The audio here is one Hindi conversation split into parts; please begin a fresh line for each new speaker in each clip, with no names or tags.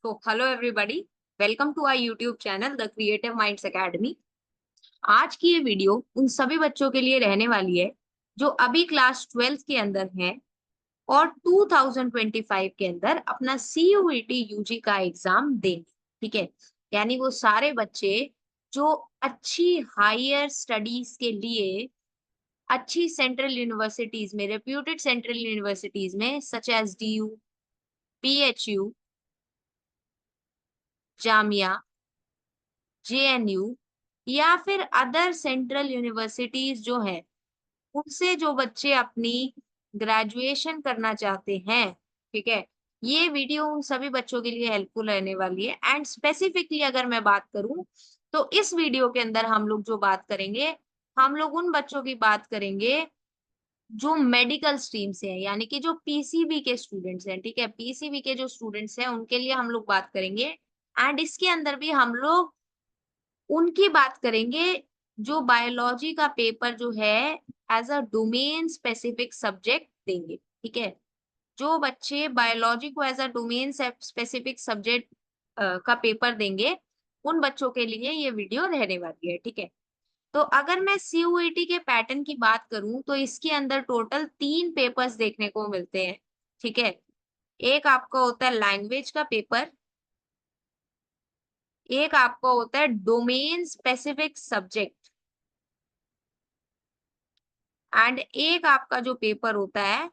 So, hello everybody. Welcome to our YouTube channel, The Creative Minds Academy. आज की ये वीडियो उन सभी बच्चों के लिए रहने वाली है जो अभी क्लास 12th के अंदर हैं और 2025 के अंदर अपना CUET यूजी का एग्जाम देंगे। ठीक है, यानी वो सारे बच्चे जो अच्छी हायर स्टडीज के लिए अच्छी सेंट्रल यूनिवर्सिटीज में, रेप्यूटेड सेंट्रल यूनिवर्सिटीज में such as DU, PHU, Jamia, JNU या फिर अदर सेंट्रल यूनिवर्सिटीज जो है उनसे जो बच्चे अपनी ग्रेजुएशन करना चाहते हैं, ठीक है, ये वीडियो उन सभी बच्चों के लिए हेल्पफुल रहने वाली है। एंड स्पेसिफिकली अगर मैं बात करूं तो इस वीडियो के अंदर हम लोग जो बात करेंगे, हम लोग उन बच्चों की बात करेंगे जो मेडिकल स्ट्रीम से है, यानी कि जो PCB के स्टूडेंट्स हैं। ठीक है, PCB के जो स्टूडेंट्स हैं उनके लिए हम लोग बात करेंगे। एंड इसके अंदर भी हम लोग उनकी बात करेंगे जो बायोलॉजी का पेपर जो है as a domain specific subject देंगे। ठीक है, जो बच्चे बायोलॉजी को as a domain specific subject का पेपर देंगे उन बच्चों के लिए ये वीडियो रहने वाली है। ठीक है, तो अगर मैं CUET के पैटर्न की बात करूं तो इसके अंदर टोटल 3 पेपर्स देखने को मिलते हैं। ठीक है, एक आपका होता है लैंग्वेज का पेपर, एक आपका होता है डोमेन स्पेसिफिक सब्जेक्ट, एंड एक आपका जो पेपर होता है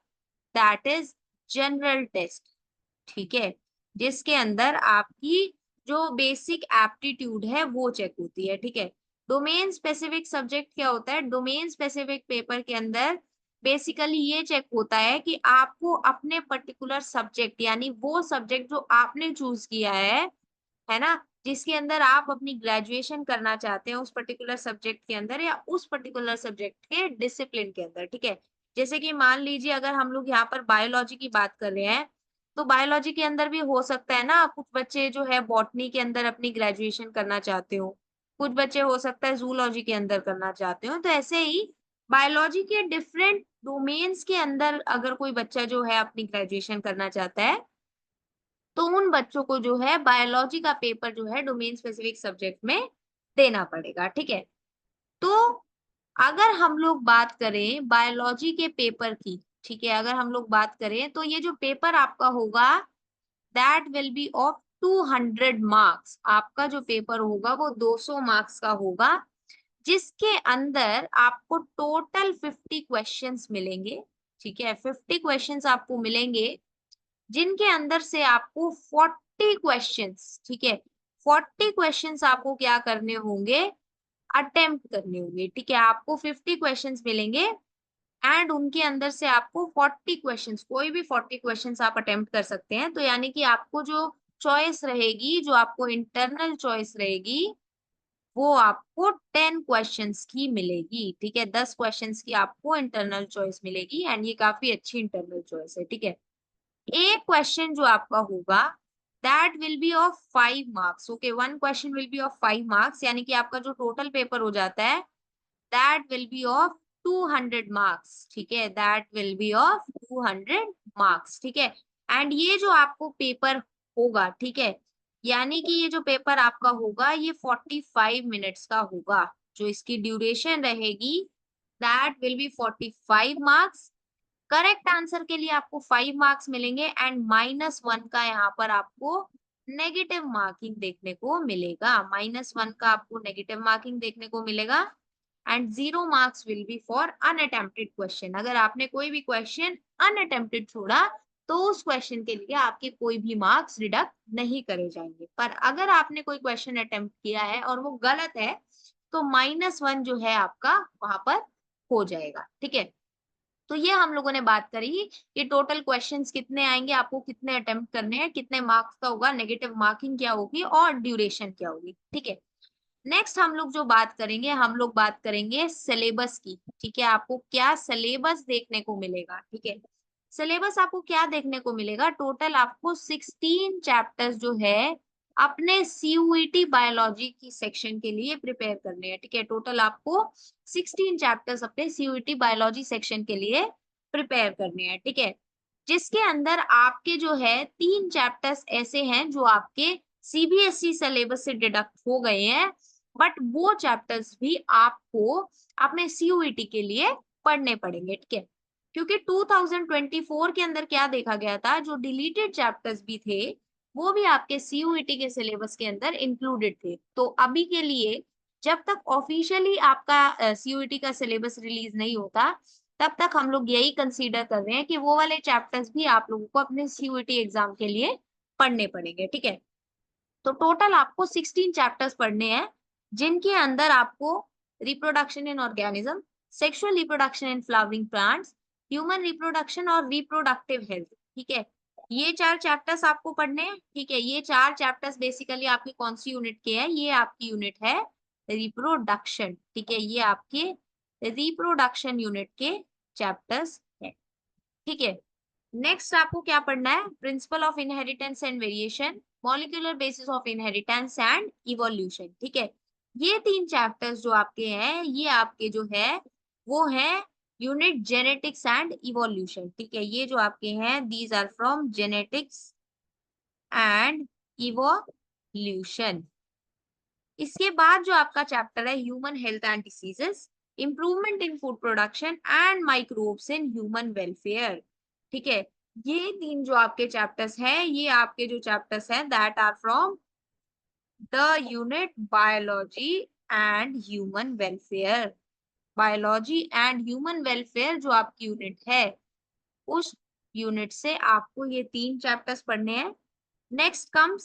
दैट इज जनरल टेस्ट। ठीक है, जिसके अंदर आपकी जो बेसिक एप्टीट्यूड है वो चेक होती है। ठीक है, डोमेन स्पेसिफिक सब्जेक्ट क्या होता है? डोमेन स्पेसिफिक पेपर के अंदर बेसिकली ये चेक होता है कि आपको अपने पर्टिकुलर सब्जेक्ट, यानी वो सब्जेक्ट जो आपने चूज किया है ना, जिसके अंदर आप अपनी ग्रेजुएशन करना चाहते हैं उस पर्टिकुलर सब्जेक्ट के अंदर या उस पर्टिकुलर सब्जेक्ट के डिसिप्लिन के अंदर। ठीक है, जैसे कि मान लीजिए अगर हम लोग यहाँ पर बायोलॉजी की बात कर रहे हैं तो बायोलॉजी के अंदर भी हो सकता है ना, कुछ बच्चे जो है बॉटनी के अंदर अपनी ग्रेजुएशन करना चाहते हो, कुछ बच्चे हो सकता है जूलॉजी के अंदर करना चाहते हो। तो ऐसे ही बायोलॉजी के डिफरेंट डोमेन्स के अंदर अगर कोई बच्चा जो है अपनी ग्रेजुएशन करना चाहता है तो उन बच्चों को जो है बायोलॉजी का पेपर जो है डोमेन स्पेसिफिक सब्जेक्ट में देना पड़ेगा। ठीक है, तो अगर हम लोग बात करें बायोलॉजी के पेपर की, ठीक है, अगर हम लोग बात करें तो ये जो पेपर आपका होगा that will be of 200 marks. आपका जो पेपर होगा वो 200 मार्क्स का होगा, जिसके अंदर आपको टोटल 50 क्वेश्चंस मिलेंगे। ठीक है, 50 क्वेश्चंस आपको मिलेंगे जिनके अंदर से आपको 40 क्वेश्चंस, ठीक है, 40 क्वेश्चंस आपको क्या करने होंगे? अटेम्प्ट करने होंगे। ठीक है, आपको 50 क्वेश्चंस मिलेंगे एंड उनके अंदर से आपको 40 क्वेश्चंस, कोई भी 40 क्वेश्चंस आप अटेम्प्ट कर सकते हैं। तो यानी कि आपको जो चॉइस रहेगी, जो आपको इंटरनल चॉइस रहेगी, वो आपको 10 क्वेश्चंस की मिलेगी। ठीक है, 10 क्वेश्चंस की आपको इंटरनल चॉइस मिलेगी एंड ये काफी अच्छी इंटरनल चॉइस है। ठीक है, एक क्वेश्चन जो आपका होगा that will be of 5 marks. Okay, one question will be of 5 marks, यानी कि आपका जो टोटल पेपर हो जाता है that will be of 200 marks. ठीक है, that will be of 200 marks. ठीक है, एंड ये जो आपको पेपर होगा, ठीक है, यानी कि ये जो पेपर आपका होगा ये 45 मिनट्स का होगा। जो इसकी ड्यूरेशन रहेगी that will be 45 marks. Correct answer के लिए आपको 5 मार्क्स मिलेंगे एंड -1 का यहाँ पर आपको नेगेटिव मार्किंग देखने को मिलेगा। -1 का आपको नेगेटिव मार्किंग देखने को मिलेगा and 0 marks will be for unattempted question. अगर आपने कोई भी क्वेश्चन अनअटेम्प्टेड छोड़ा तो उस क्वेश्चन के लिए आपके कोई भी मार्क्स डिडक्ट नहीं करे जाएंगे। पर अगर आपने कोई क्वेश्चन अटेम्प्ट किया है और वो गलत है तो -1 जो है आपका वहां पर हो जाएगा। ठीक है, तो ये हम लोगों ने बात करी कि टोटल क्वेश्चंस कितने आएंगे, आपको कितने अटेम्प्ट करने हैं, कितने मार्क्स का होगा, नेगेटिव मार्किंग क्या होगी और ड्यूरेशन क्या होगी। ठीक है, नेक्स्ट हम लोग जो बात करेंगे, हम लोग बात करेंगे सिलेबस की। ठीक है, आपको क्या सिलेबस देखने को मिलेगा? ठीक है, सिलेबस आपको क्या देखने को मिलेगा? टोटल आपको 16 चैप्टर्स जो है अपने CUET बायोलॉजी की सेक्शन के लिए प्रिपेयर करने हैं। ठीक है, टोटल आपको 16 चैप्टर्स अपने CUET बायोलॉजी सेक्शन के लिए प्रिपेयर करने हैं। ठीक है, जिसके अंदर आपके जो है 3 चैप्टर्स ऐसे हैं जो आपके सीबीएसई सिलेबस से डिडक्ट हो गए हैं, बट वो चैप्टर्स भी आपको अपने सीयूईटी के लिए पढ़ने पड़ेंगे, ठीक है। क्योंकि 2024 के अंदर क्या देखा गया था, जो डिलीटेड चैप्टर्स भी थे वो भी आपके सीयूईटी के सिलेबस के अंदर इंक्लूडेड थे। तो अभी के लिए जब तक ऑफिशियली आपका सीयूईटी का सिलेबस रिलीज नहीं होता, तब तक हम लोग यही कंसीडर कर रहे हैं कि वो वाले चैप्टर्स भी आप लोगों को अपने सीयूईटी एग्जाम के लिए पढ़ने पड़ेंगे, ठीक है। तो टोटल आपको 16 चैप्टर्स पढ़ने हैं, जिनके अंदर आपको reproduction in organism, sexual reproduction in flowering plants, human reproduction और रिप्रोडक्टिव हेल्थ, ठीक है। ये 4 चैप्टर्स आपको पढ़ने हैं, ठीक है। ये 4 चैप्टर्स बेसिकली आपकी कौन सी यूनिट के हैं, ये आपकी यूनिट है रिप्रोडक्शन, ठीक है। ये आपके रिप्रोडक्शन यूनिट के चैप्टर्स है, ठीक है। नेक्स्ट आपको क्या पढ़ना है, principle of inheritance and variation, molecular basis of inheritance and evolution, ठीक है। ये 3 चैप्टर्स जो आपके हैं, ये आपके जो है वो है यूनिट जेनेटिक्स एंड इवोल्यूशन, ठीक है। ये जो आपके हैं these are from genetics and evolution. इसके बाद जो आपका चैप्टर है human health and diseases, improvement in food production and microbes in human welfare, ठीक है। ये 3 जो आपके चैप्टर्स हैं, ये आपके जो चैप्टर्स हैं that are from the unit biology and human welfare. Biology and human welfare जो आपकी यूनिट है, उस यूनिट से आपको ये 3 चैप्टर्स पढ़ने हैं। Next comes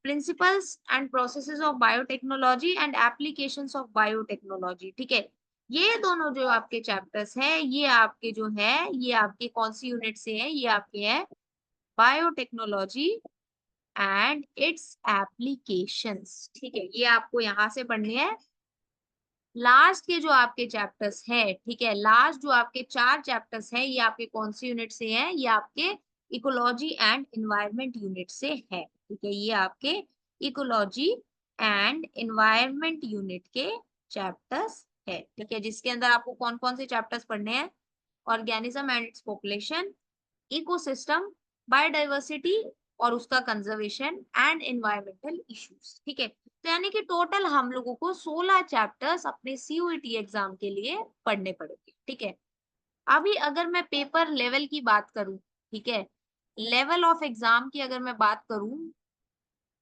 principles and processes of biotechnology and applications of biotechnology, ठीक है। ये दोनों जो आपके चैप्टर्स हैं, ये आपके जो है, ये आपके कौन सी यूनिट से है, ये आपके हैं बायोटेक्नोलॉजी एंड इट्स एप्लीकेशंस, ठीक है। ये आपको यहाँ से पढ़ने हैं। लास्ट के जो आपके चैप्टर्स है, ठीक है, लास्ट जो आपके 4 चैप्टर्स है, ये आपके कौन सी यूनिट से है, ये आपके इकोलॉजी एंड एनवायरनमेंट यूनिट से है, ठीक है। ये आपके इकोलॉजी एंड एनवायरनमेंट यूनिट के चैप्टर्स है, ठीक है। जिसके अंदर आपको कौन कौन से चैप्टर्स पढ़ने हैं, organism and its population, ecosystem, biodiversity और उसका कंजर्वेशन एंड एनवायरमेंटल इश्यूज, ठीक है। तो यानी कि टोटल हम लोगों को 16 चैप्टर्स अपने सीयूईटी एग्जाम के लिए पढ़ने पड़ेंगे, ठीक है। अभी अगर मैं पेपर लेवल की बात करूं, ठीक है, लेवल ऑफ एग्जाम की अगर मैं बात करूं,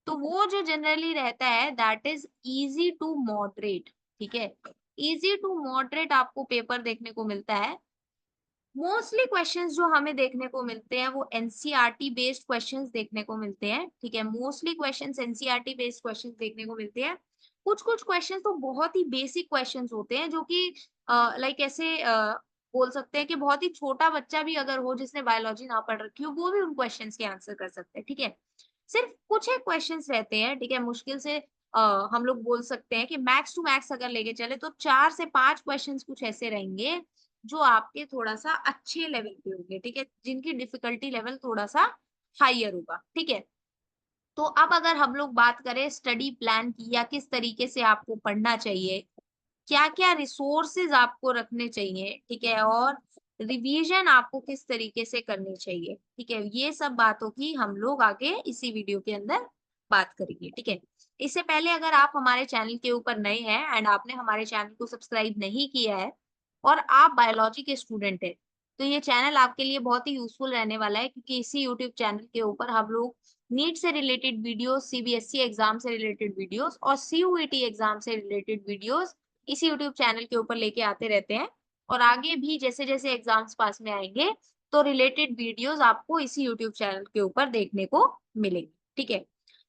तो वो जो जनरली रहता है that is easy to moderate, ठीक है। इजी टू मॉडरेट आपको पेपर देखने को मिलता है। मोस्टली क्वेश्चंस जो हमें देखने को मिलते हैं वो एनसीईआरटी बेस्ड क्वेश्चंस देखने को मिलते हैं, ठीक है। Mostly questions NCERT based questions देखने को मिलते हैं। कुछ कुछ क्वेश्चंस तो बहुत ही बेसिक क्वेश्चंस होते हैं, जो कि लाइक ऐसे बोल सकते हैं कि बहुत ही छोटा बच्चा भी अगर हो जिसने बायोलॉजी ना पढ़ रखी हो, वो भी उन क्वेश्चंस के आंसर कर सकते हैं, ठीक है। सिर्फ कुछ एक क्वेश्चंस रहते हैं, ठीक है, मुश्किल से हम लोग बोल सकते हैं कि मैक्स टू मैक्स अगर लेके चले तो 4 से 5 क्वेश्चंस कुछ ऐसे रहेंगे जो आपके थोड़ा सा अच्छे लेवल पे होंगे, ठीक है, जिनकी डिफिकल्टी लेवल थोड़ा सा हाइयर होगा, ठीक है। तो अब अगर हम लोग बात करें स्टडी प्लान की, या किस तरीके से आपको पढ़ना चाहिए, क्या क्या रिसोर्सेज आपको रखने चाहिए, ठीक है, और रिवीजन आपको किस तरीके से करनी चाहिए, ठीक है, ये सब बातों की हम लोग आगे इसी वीडियो के अंदर बात करेंगे, ठीक है। इससे पहले अगर आप हमारे चैनल के ऊपर नए हैं एंड आपने हमारे चैनल को सब्सक्राइब नहीं किया है और आप बायोलॉजी के स्टूडेंट है, तो ये चैनल आपके लिए बहुत ही यूजफुल रहने वाला है, क्योंकि इसी यूट्यूब चैनल के ऊपर हम लोग नीट से रिलेटेड वीडियोस, सीबीएसई एग्जाम से रिलेटेड वीडियोस और सीयूईटी एग्जाम से रिलेटेड वीडियोस इसी यूट्यूब चैनल के ऊपर लेके आते रहते हैं। और आगे भी जैसे जैसे एग्जाम्स पास में आएंगे, तो रिलेटेड वीडियोस आपको इसी यूट्यूब चैनल के ऊपर देखने को मिलेंगे, ठीक है।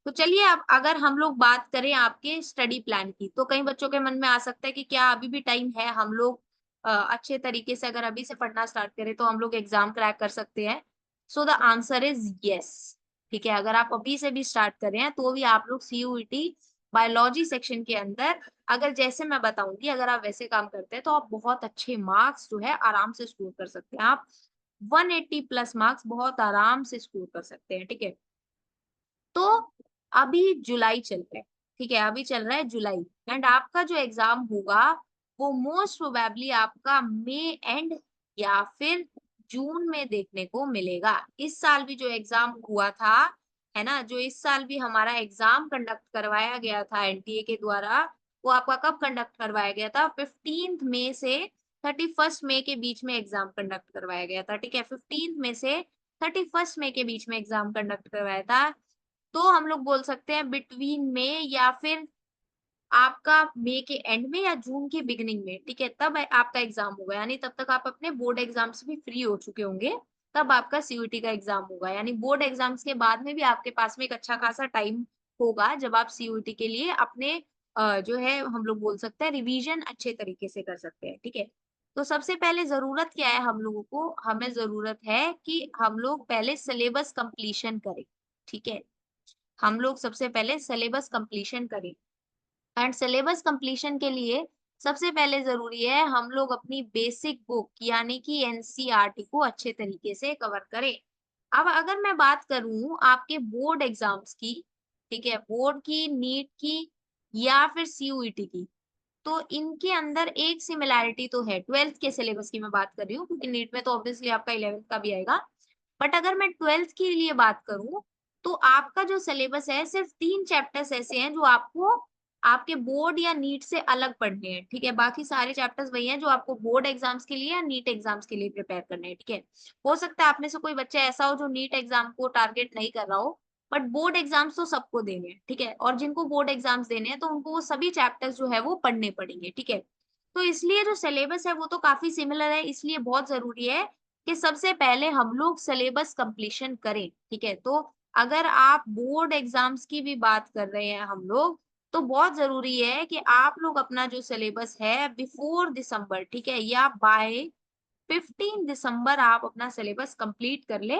तो चलिए, अब अगर हम लोग बात करें आपके स्टडी प्लान की, तो कई बच्चों के मन में आ सकता है कि क्या अभी भी टाइम है, हम लोग अच्छे तरीके से अगर अभी से पढ़ना स्टार्ट करें तो हम लोग एग्जाम क्रैक कर सकते हैं। So the answer is yes, ठीक है। अगर आप अभी से भी स्टार्ट कर रहे हैं तो भी आप लोग सीयूईटी बायोलॉजी सेक्शन के अंदर, अगर जैसे मैं बताऊंगी अगर आप वैसे काम करते हैं, तो आप बहुत अच्छे मार्क्स जो है आराम से स्कोर कर सकते हैं। आप 180 प्लस मार्क्स बहुत आराम से स्कोर कर सकते हैं, ठीक है। तो अभी जुलाई चल रहा है, ठीक है, अभी चल रहा है जुलाई, एंड आपका जो एग्जाम होगा वो मोस्ट प्रोबेबली आपका मई एंड या फिर जून में देखने को मिलेगा। इस साल भी जो एग्जाम हुआ था, है ना, जो इस साल भी हमारा एग्जाम कंडक्ट करवाया गया था एनटीए के द्वारा, वो आपका कब कंडक्ट करवाया गया था? 15 मई से 31 मई के बीच में एग्जाम कंडक्ट करवाया गया था। ठीक है, 15 मई से 31 मई के बीच में एग्जाम कंडक्ट करवाया था। तो हम लोग बोल सकते हैं बिटवीन में, या फिर आपका मई के एंड में या जून के बिगिनिंग में, ठीक है, तब आपका एग्जाम होगा। यानी तब तक आप अपने बोर्ड एग्जाम से भी फ्री हो चुके होंगे, तब आपका सीयूईटी का एग्जाम होगा। यानी बोर्ड एग्जाम्स के बाद में भी आपके पास में एक अच्छा खासा टाइम होगा, जब आप सीयूईटी के लिए अपने जो है हम लोग बोल सकते हैं रिवीजन अच्छे तरीके से कर सकते हैं। ठीक है, तो सबसे पहले जरूरत क्या है हम लोगों को? हमें जरूरत है कि हम लोग पहले सिलेबस कंप्लीशन करें। ठीक है, हम लोग सबसे पहले सिलेबस कंप्लीशन करें। एंड सिलेबस कंप्लीशन के लिए सबसे पहले जरूरी है हम लोग अपनी बेसिक बुक यानी कि एनसीईआरटी को अच्छे तरीके से कवर करें। अब अगर मैं बात करूं आपके बोर्ड एग्जाम्स की, ठीक है, बोर्ड की, नीट की या फिर सीयूईटी की, तो इनके अंदर एक सिमिलैरिटी तो है। 12th के सिलेबस की मैं बात कर रही हूँ, क्योंकि नीट में तो ऑब्वियसली आपका 11th का भी आएगा। बट अगर मैं 12th के लिए बात करूं, तो आपका जो सिलेबस है सिर्फ 3 चैप्टर्स ऐसे हैं जो आपको आपके बोर्ड या नीट से अलग पढ़ने हैं। ठीक है, बाकी सारे चैप्टर्स वही हैं जो आपको बोर्ड एग्जाम्स के लिए या नीट एग्जाम्स के लिए प्रिपेयर करने हैं। ठीक है, हो सकता है आप में से कोई बच्चा ऐसा हो जो नीट एग्जाम को टारगेट नहीं कर रहा हो, बट बोर्ड एग्जाम्स तो सबको देने हैं। ठीक है, और जिनको बोर्ड एग्जाम्स देने हैं तो उनको वो सभी चैप्टर्स जो है वो पढ़ने पड़ेंगे। ठीक है, तो इसलिए जो सिलेबस है वो तो काफी सिमिलर है, इसलिए बहुत जरूरी है कि सबसे पहले हम लोग सिलेबस कंप्लीशन करें। ठीक है, तो अगर आप बोर्ड एग्जाम्स की भी बात कर रहे हैं हम लोग, तो बहुत जरूरी है कि आप लोग अपना जो सिलेबस है बिफोर दिसंबर, ठीक है, या बाय 15 दिसंबर आप अपना सिलेबस कंप्लीट कर ले,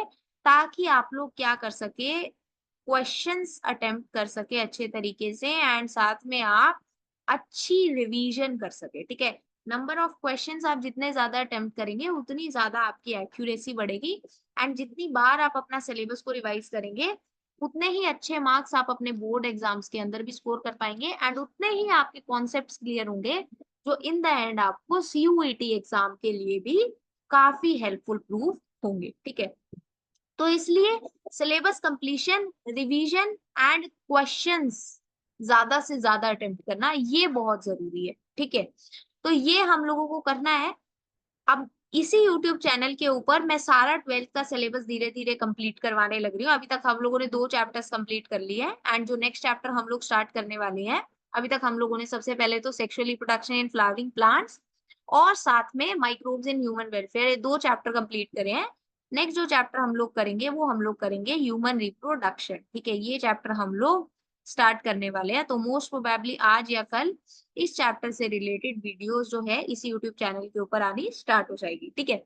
ताकि आप लोग क्या कर सके, क्वेश्चंस अटेम्प्ट कर सके अच्छे तरीके से, एंड साथ में आप अच्छी रिवीजन कर सके। ठीक है, नंबर ऑफ क्वेश्चंस आप जितने ज्यादा अटेम्प्ट करेंगे उतनी ज्यादा आपकी एक्यूरेसी बढ़ेगी, एंड जितनी बार आप अपना सिलेबस को रिवाइज करेंगे उतने ही अच्छे मार्क्स आप अपने बोर्ड एग्जाम्स के अंदर भी स्कोर कर पाएंगे, एंड उतने ही आपके कॉन्सेप्ट्स क्लियर होंगे, जो इन द एंड आपको सीयूईटी एग्जाम के लिए भी काफी हेल्पफुल प्रूफ होंगे। ठीक है, तो इसलिए syllabus completion, revision and questions ज्यादा से ज्यादा अटेम्प्ट करना ये बहुत जरूरी है। ठीक है, तो ये हम लोगों को करना है। अब इसी YouTube चैनल के ऊपर मैं सारा 12th का सिलेबस धीरे धीरे कंप्लीट करवाने लग रही हूँ। अभी तक हम लोगों ने 2 चैप्टर्स कंप्लीट कर लिए हैं, एंड जो नेक्स्ट चैप्टर हम लोग स्टार्ट करने वाले हैं, अभी तक हम लोगों ने सबसे पहले तो sexual reproduction in flowering plants और साथ में माइक्रोब्स इन ह्यूमन वेलफेयर, ये 2 चैप्टर कंप्लीट करे हैं। नेक्स्ट जो चैप्टर हम लोग करेंगे वो हम लोग करेंगे ह्यूमन रिप्रोडक्शन। ठीक है, ये चैप्टर हम लोग स्टार्ट करने वाले हैं, तो मोस्ट प्रोबेबली आज या कल इस चैप्टर से रिलेटेड वीडियोस जो है इस यूट्यूब चैनल के ऊपर आनी स्टार्ट हो जाएगी। ठीक है,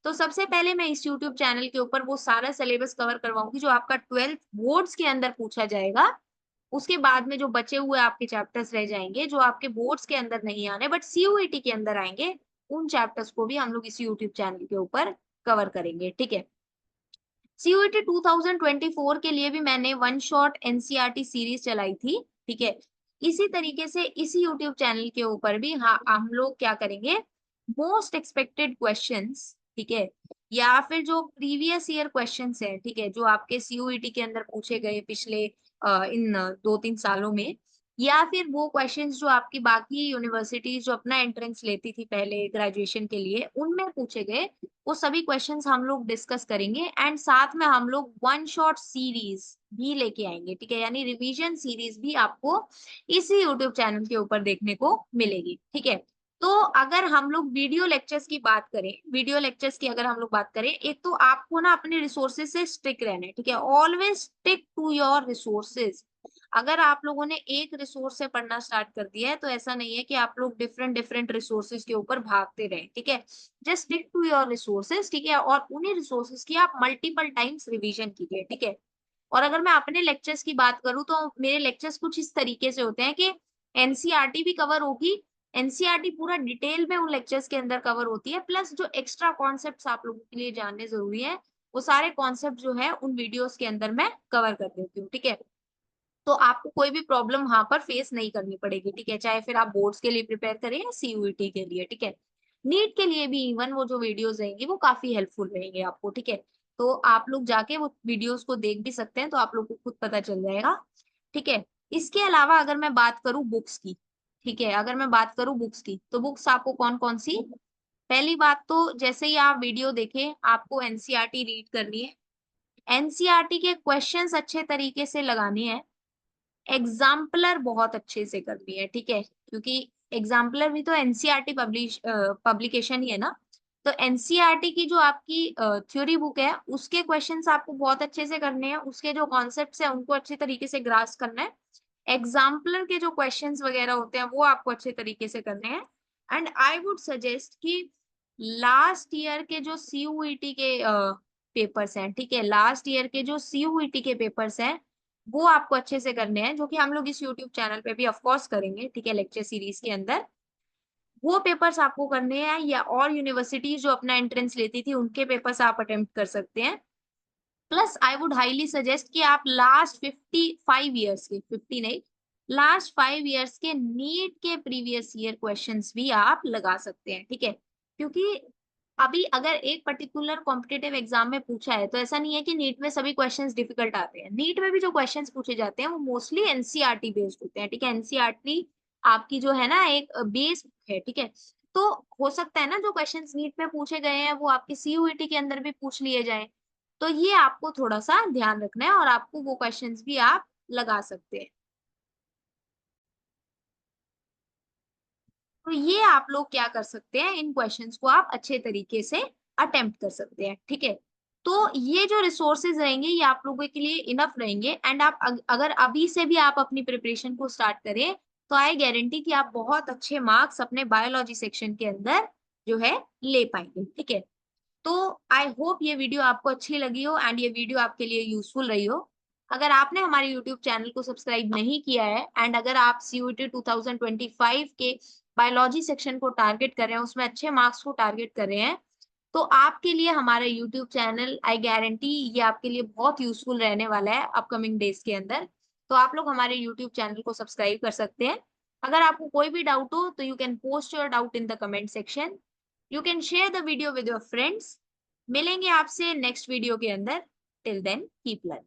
तो सबसे पहले मैं इस यूट्यूब चैनल के ऊपर वो सारा सिलेबस कवर करवाऊंगी जो आपका 12th बोर्ड्स के अंदर पूछा जाएगा। उसके बाद में जो बचे हुए आपके चैप्टर्स रह जाएंगे जो आपके बोर्ड्स के अंदर नहीं आने बट सीयूईटी के अंदर आएंगे, उन चैप्टर्स को भी हम लोग इस यूट्यूब चैनल के ऊपर कवर करेंगे। ठीक है, सीयूईटी 2024 के लिए भी मैंने वन शॉट एनसीईआरटी सीरीज चलाई थी। ठीक है, इसी तरीके से इसी यूट्यूब चैनल के ऊपर भी हाँ हम लोग क्या करेंगे, मोस्ट एक्सपेक्टेड क्वेश्चंस, ठीक है, या फिर जो प्रीवियस ईयर क्वेश्चंस है, ठीक है, जो आपके सीयूईटी के अंदर पूछे गए पिछले इन 2-3 सालों में, या फिर वो क्वेश्चंस जो आपकी बाकी यूनिवर्सिटीज जो अपना एंट्रेंस लेती थी पहले ग्रेजुएशन के लिए उनमें पूछे गए, वो सभी क्वेश्चंस हम लोग डिस्कस करेंगे, एंड साथ में हम लोग वन शॉट सीरीज भी लेके आएंगे। ठीक है, यानी रिवीजन सीरीज भी आपको इसी यूट्यूब चैनल के ऊपर देखने को मिलेगी। ठीक है, तो अगर हम लोग वीडियो लेक्चर्स की बात करें, वीडियो लेक्चर्स की अगर हम लोग बात करें, एक तो आपको ना अपने रिसोर्सेज से स्टिक रहना है। ठीक है, always stick to your resources. अगर आप लोगों ने एक रिसोर्स से पढ़ना स्टार्ट कर दिया है तो ऐसा नहीं है कि आप लोग डिफरेंट डिफरेंट रिसोर्सेज के ऊपर भागते रहें। ठीक है, just stick to your resources. ठीक है, और उन्हीं रिसोर्सेज की आप मल्टीपल टाइम्स रिवीजन कीजिए। ठीक है, और अगर मैं अपने लेक्चर्स की बात करूं तो मेरे लेक्चर्स कुछ इस तरीके से होते हैं कि एनसीईआरटी भी कवर होगी, एनसीईआरटी पूरा डिटेल में उन लेक्चर्स के अंदर कवर होती है, प्लस जो एक्स्ट्रा कॉन्सेप्ट्स आप लोगों के लिए जानने जरूरी है वो सारे कॉन्सेप्ट जो है उन वीडियोस के अंदर मैं कवर कर देती हूँ। ठीक है, तो आपको कोई भी प्रॉब्लम वहां पर फेस नहीं करनी पड़ेगी। ठीक है, चाहे फिर आप बोर्ड्स के लिए प्रिपेयर करें या सीयूईटी के लिए। ठीक है, नीट के लिए भी इवन वो जो वीडियोस रहेंगी वो काफी हेल्पफुल रहेंगे आपको, ठीक है। तो आप लोग जाके वो वीडियोस को देख भी सकते हैं, तो आप लोग को खुद पता चल जाएगा, ठीक है। इसके अलावा अगर मैं बात करूं बुक्स की, ठीक है, अगर मैं बात करूं बुक्स की, तो बुक्स आपको कौन कौन सी, पहली बात तो जैसे ही आप वीडियो देखें आपको एनसीईआरटी रीड करनी है, एनसीईआरटी के क्वेश्चंस अच्छे तरीके से लगाने हैं, एग्जाम्पलर बहुत अच्छे से करनी है, ठीक है, क्योंकि एग्जाम्पलर भी तो एनसीईआरटी पब्लिकेशन ही है ना। तो एनसीईआरटी की जो आपकी थ्योरी बुक है उसके क्वेश्चंस आपको बहुत अच्छे से करने हैं, उसके जो कॉन्सेप्ट्स है उनको अच्छे तरीके से ग्रास्प करना है, एग्जाम्पलर के जो क्वेश्चंस वगैरह होते हैं वो आपको अच्छे तरीके से करने हैं। एंड आई वुड सजेस्ट कि लास्ट ईयर के जो सीयूईटी के पेपर्स हैं, ठीक है, लास्ट ईयर के जो सीयूईटी के पेपर्स हैं वो आपको अच्छे से करने हैं, जो कि हम लोग इस यूट्यूब चैनल पे भी ऑफ कोर्स करेंगे, ठीक है, लेक्चर सीरीज के अंदर। वो पेपर्स आपको करने हैं, या और यूनिवर्सिटीज जो अपना एंट्रेंस लेती थी उनके पेपर्स आप अटेम्प्ट कर सकते हैं। Plus I would highly suggest कि आप लास्ट 55 ईयर्स के, 50 नहीं, लास्ट 5 ईयर्स के नीट के प्रीवियस ईयर क्वेश्चंस भी आप लगा सकते हैं, ठीक है, क्योंकि अभी अगर एक पर्टिकुलर कॉम्पिटेटिव एग्जाम में पूछा है तो ऐसा नहीं है कि नीट में सभी क्वेश्चंस डिफिकल्ट आते हैं, नीट में भी जो क्वेश्चंस पूछे जाते हैं वो मोस्टली एनसीईआरटी बेस्ड होते हैं, ठीक है, एनसीईआरटी आपकी जो है ना एक बेस है, ठीक है। तो हो सकता है ना जो क्वेश्चंस नीट में पूछे गए हैं वो आपके सीयूईटी के अंदर भी पूछ लिए जाए, तो ये आपको थोड़ा सा ध्यान रखना है और आपको वो क्वेश्चंस भी आप लगा सकते हैं। तो ये आप लोग क्या कर सकते हैं, इन क्वेश्चंस को आप अच्छे तरीके से अटेम्प्ट कर सकते हैं, ठीक है। तो ये जो रिसोर्सेज रहेंगे ये आप लोगों के लिए इनफ रहेंगे, एंड आप अगर अभी से भी आप अपनी प्रिपरेशन को स्टार्ट करें तो आई गारंटी कि आप बहुत अच्छे मार्क्स अपने बायोलॉजी सेक्शन के अंदर जो है ले पाएंगे, ठीक है। तो आई होप ये वीडियो आपको अच्छी लगी हो एंड ये वीडियो आपके लिए यूजफुल रही हो। अगर आपने हमारे यूट्यूब चैनल को सब्सक्राइब नहीं किया है एंड अगर आप सीयूईटी 2025 के बायोलॉजी सेक्शन को टारगेट कर रहे हैं, उसमें अच्छे मार्क्स को टारगेट कर रहे हैं, तो आपके लिए हमारा यूट्यूब चैनल आई गारंटी ये आपके लिए बहुत यूजफुल रहने वाला है अपकमिंग डेज के अंदर। तो आप लोग हमारे यूट्यूब चैनल को सब्सक्राइब कर सकते हैं। अगर आपको कोई भी डाउट हो तो you can post your doubt in the comment section, you can share the video with your friends. मिलेंगे आपसे नेक्स्ट वीडियो के अंदर, टिल देन कीप लर्निंग।